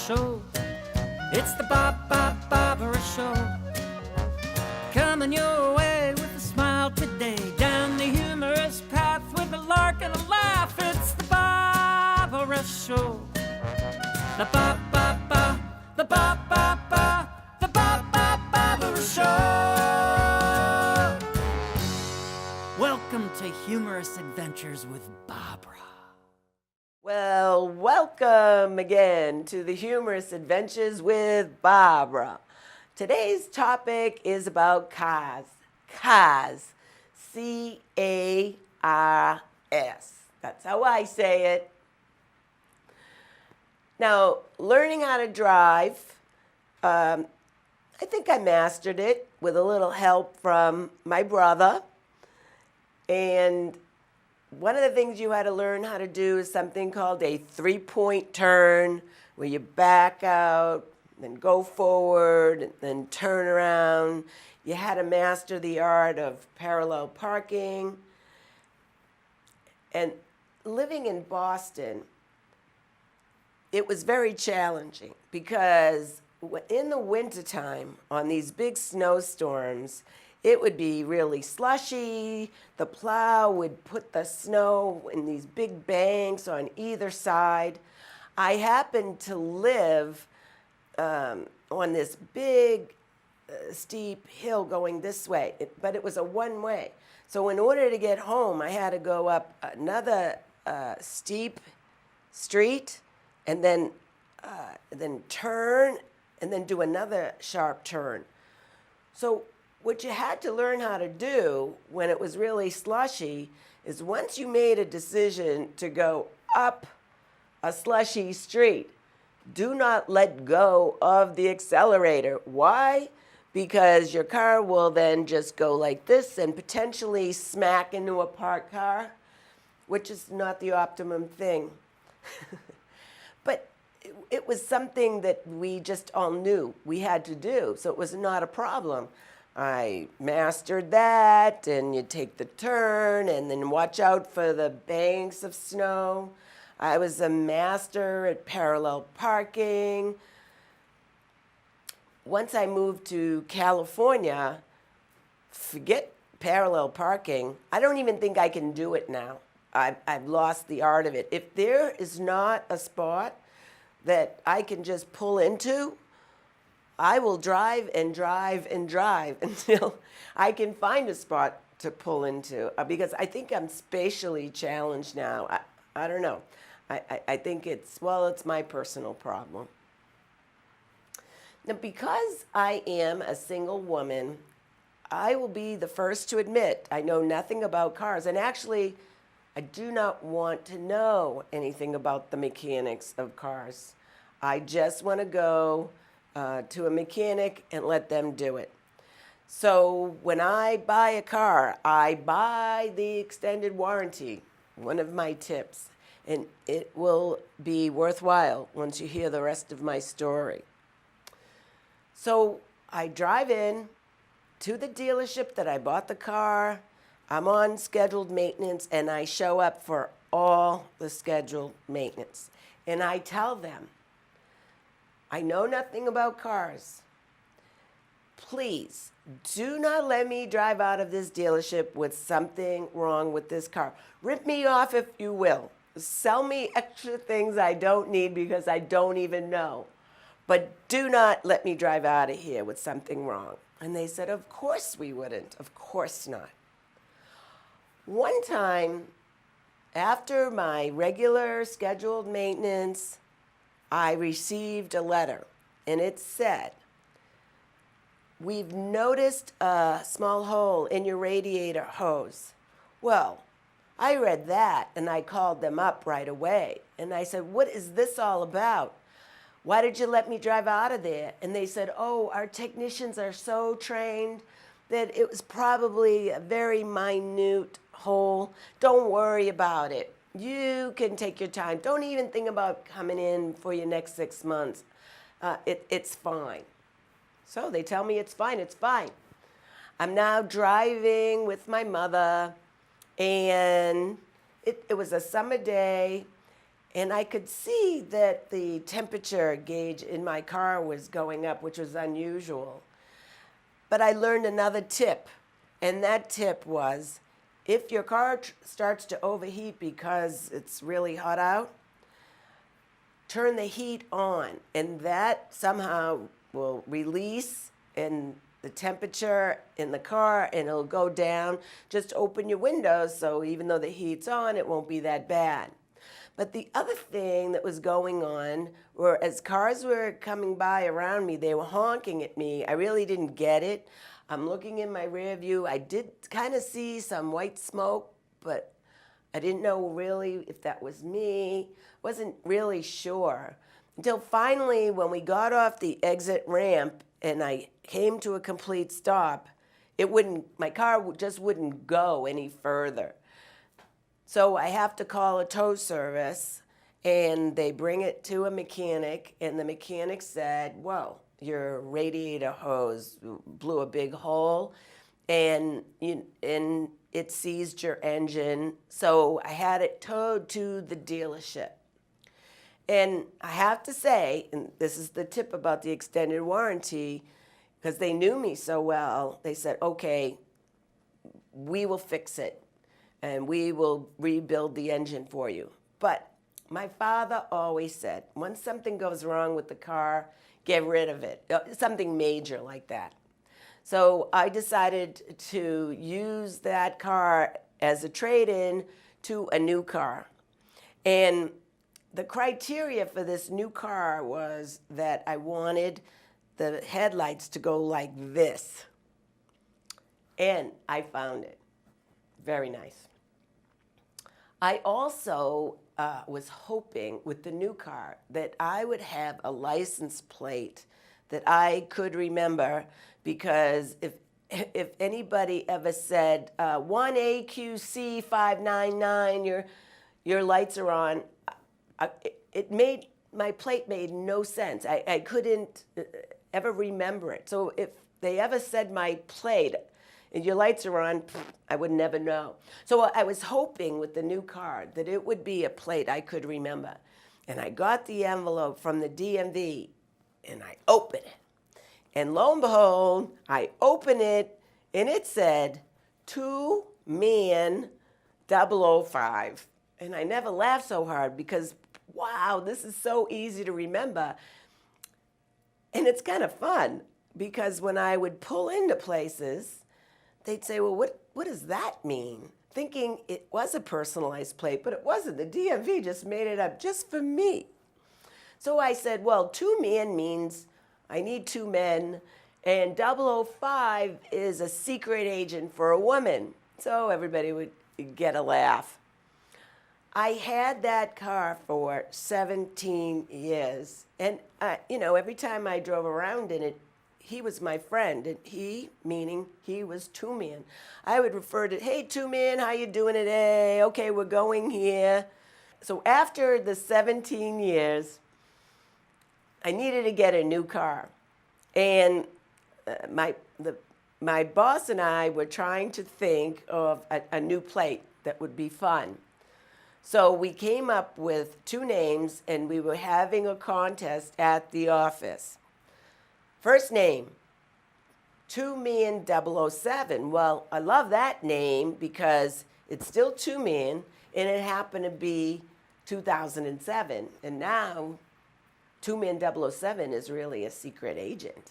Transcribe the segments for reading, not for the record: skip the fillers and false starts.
Show. It's the Baaaaahbra Show. Coming your way with a smile today. Down the humorous path with a lark and a laugh. It's the Baaaaahbra Show. The Baaaaahbra, the Baaaaahbra, the Baaaaahbra Show. Welcome to Humorous Adventures with Baaaaahbra. Well, welcome again to the Humorous Adventures with Baaaaahbra. Today's topic is about cars. Cars. C-A-R-S. That's how I say it. Now, learning how to drive, I think I mastered it with a little help from my brother. And one of the things you had to learn how to do is something called a three-point turn, where you back out, then go forward, and then turn around. You had to master the art of parallel parking. And living in Boston, it was very challenging because in the wintertime, on these big snowstorms, it would be really slushy. The plow would put the snow in these big banks on either side. I happened to live on this big, steep hill going this way, but it was a one-way. So in order to get home, I had to go up another steep street and then turn and then do another sharp turn. So what you had to learn how to do when it was really slushy is once you made a decision to go up a slushy street, do not let go of the accelerator. Why? Because your car will then just go like this and potentially smack into a parked car, which is not the optimum thing. But it was something that we just all knew we had to do, so it was not a problem. I mastered that, and you take the turn and then watch out for the banks of snow. I was a master at parallel parking. Once I moved to California, forget parallel parking. I don't even think I can do it now. I've lost the art of it. If there is not a spot that I can just pull into, I will drive and drive and drive until I can find a spot to pull into, because I think I'm spatially challenged now. I don't know. I think it's my personal problem. Now, because I am a single woman, I will be the first to admit I know nothing about cars. And actually, I do not want to know anything about the mechanics of cars. I just want to go to a mechanic and let them do it. So when I buy a car, I buy the extended warranty, one of my tips, and it will be worthwhile once you hear the rest of my story. So I drive in to the dealership that I bought the car. I'm on scheduled maintenance, and I show up for all the scheduled maintenance. And I tell them, I know nothing about cars. Please do not let me drive out of this dealership with something wrong with this car. Rip me off if you will. Sell me extra things I don't need because I don't even know. But do not let me drive out of here with something wrong. And they said, of course we wouldn't. Of course not. One time, after my regular scheduled maintenance, I received a letter, and it said, we've noticed a small hole in your radiator hose. Well, I read that, and I called them up right away. And I said, what is this all about? Why did you let me drive out of there? And they said, oh, our technicians are so trained that it was probably a very minute hole. Don't worry about it. You can take your time. Don't even think about coming in for your next 6 months. It's fine. So they tell me it's fine. It's fine. I'm now driving with my mother, and it was a summer day, And I could see that the temperature gauge in my car was going up, which was unusual. But I learned another tip, and that tip was, if your car starts to overheat because it's really hot out, turn the heat on, and that somehow will release in the temperature in the car, and it'll go down. Just open your windows, so even though the heat's on, it won't be that bad. But the other thing that was going on were, as cars were coming by around me, they were honking at me. I really didn't get it. I'm looking in my rear view. I did kind of see some white smoke, but I didn't know really if that was me. Wasn't really sure. Until finally, when we got off the exit ramp and I came to a complete stop, my car just wouldn't go any further. So I have to call a tow service, and they bring it to a mechanic, and the mechanic said, well, your radiator hose blew a big hole, and it seized your engine. So I had it towed to the dealership. And I have to say, and this is the tip about the extended warranty, because they knew me so well, they said, okay, we will fix it, and we will rebuild the engine for you. But my father always said, once something goes wrong with the car, get rid of it, something major like that. So I decided to use that car as a trade-in to a new car. And the criteria for this new car was that I wanted the headlights to go like this. And I found it. Very nice. I also was hoping with the new car that I would have a license plate that I could remember, because if anybody ever said 1AQC599, your lights are on, my plate made no sense. I couldn't ever remember it. So if they ever said my plate, and your lights are on, I would never know. So I was hoping with the new car that it would be a plate I could remember. And I got the envelope from the DMV, and I opened it. And lo and behold, I opened it, and it said 2man 005. And I never laughed so hard because, wow, this is so easy to remember. And it's kind of fun, because when I would pull into places, they'd say, well, what does that mean? Thinking it was a personalized plate, but it wasn't. The DMV just made it up just for me. So I said, well, 2man means I need 2 men, and 005 is a secret agent for a woman. So everybody would get a laugh. I had that car for 17 years. And, every time I drove around in it, he was my friend, and he, meaning he was 2man. I would refer to, hey, 2man, how you doing today? Okay, we're going here. So after the 17 years, I needed to get a new car. And my boss and I were trying to think of a new plate that would be fun. So we came up with 2 names, and we were having a contest at the office. First name, 2man 007. Well, I love that name because it's still 2man, and it happened to be 2007. And now 2man 007 is really a secret agent.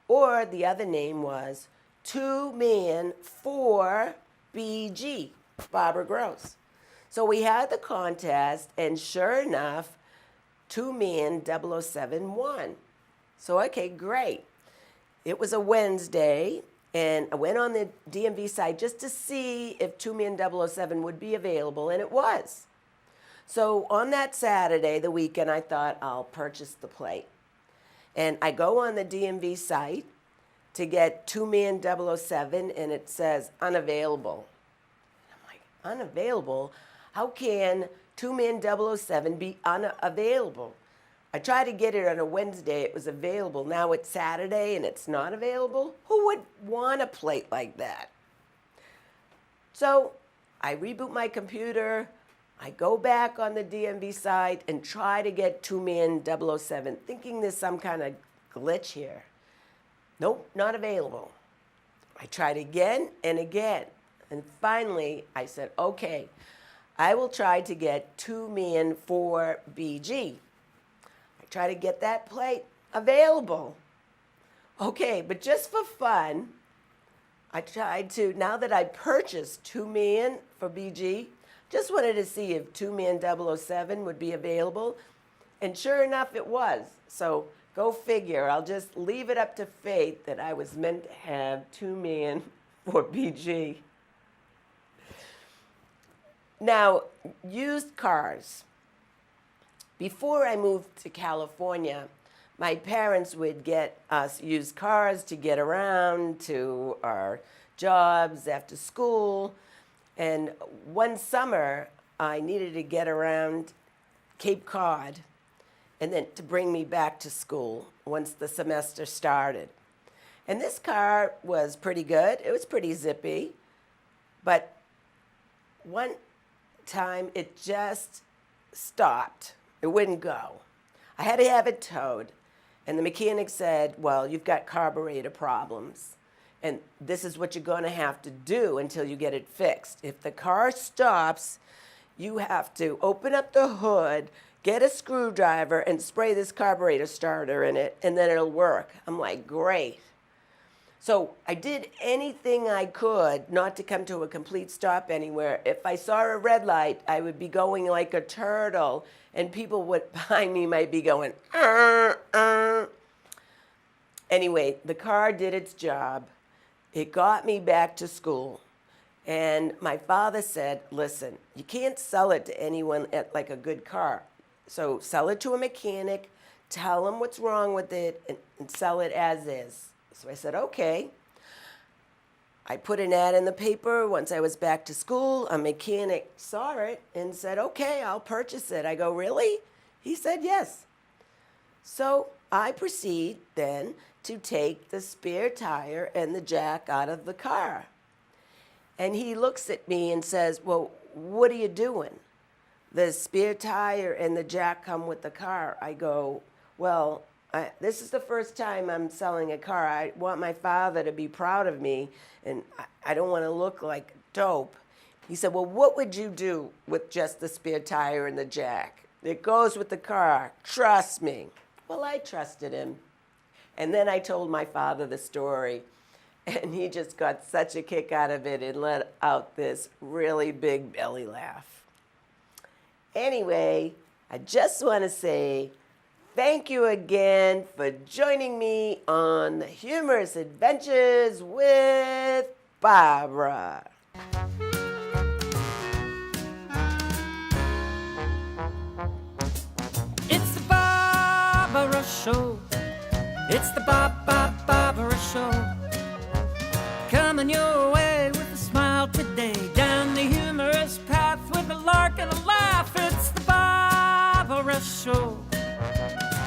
Or the other name was 2man 4BG, Baaaaahbra Gross. So we had the contest, and sure enough, 2man 007 won. So, okay, great. It was a Wednesday, and I went on the DMV site just to see if 2man 007 would be available, and it was. So on that Saturday, the weekend, I thought I'll purchase the plate. And I go on the DMV site to get 2man 007, and it says unavailable. I'm like, unavailable? How can 2man 007 be unavailable? I tried to get it on a Wednesday, it was available. Now it's Saturday and it's not available? Who would want a plate like that? So I reboot my computer, I go back on the DMV site and try to get 2Man 007, thinking there's some kind of glitch here. Nope, not available. I tried again and again. And finally, I said, okay, I will try to get 2Man 4BG. I try to get that plate available. Okay, but just for fun, I tried to, now that I purchased 2Man for BG, just wanted to see if 2Man 007 would be available. And sure enough, it was. So go figure, I'll just leave it up to fate that I was meant to have 2Man for BG. Now, used cars. Before I moved to California, my parents would get us used cars to get around to our jobs after school. And one summer, I needed to get around Cape Cod and then to bring me back to school once the semester started. And this car was pretty good. It was pretty zippy. But one time, it just stopped. It wouldn't go. I had to have it towed. And the mechanic said, well, you've got carburetor problems. And this is what you're going to have to do until you get it fixed. If the car stops, you have to open up the hood, get a screwdriver, and spray this carburetor starter in it, and then it'll work. I'm like, great. So I did anything I could not to come to a complete stop anywhere. If I saw a red light, I would be going like a turtle, and people behind me might be going, Anyway, the car did its job. It got me back to school. And my father said, listen, you can't sell it to anyone at like a good car. So sell it to a mechanic, tell him what's wrong with it, and sell it as is. So I said, okay. I put an ad in the paper. Once I was back to school, a mechanic saw it and said, okay, I'll purchase it. I go, really? He said, yes. So I proceed then to take the spare tire and the jack out of the car. And he looks at me and says, well, what are you doing? The spare tire and the jack come with the car. I go, well, this is the first time I'm selling a car. I want my father to be proud of me, and I don't want to look like dope. He said, well, what would you do with just the spare tire and the jack? It goes with the car. Trust me. Well, I trusted him. And then I told my father the story, and he just got such a kick out of it and let out this really big belly laugh. Anyway, I just want to say thank you again for joining me on the Humorous Adventures with Baaaaahbra. It's the Baaaaahbra Show. It's the Baaaaahbra Show. Coming your way with a smile today. Down the humorous path with a lark and a laugh. It's the Baaaaahbra Show.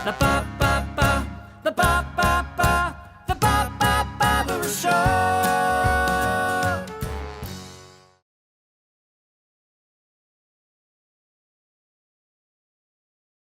The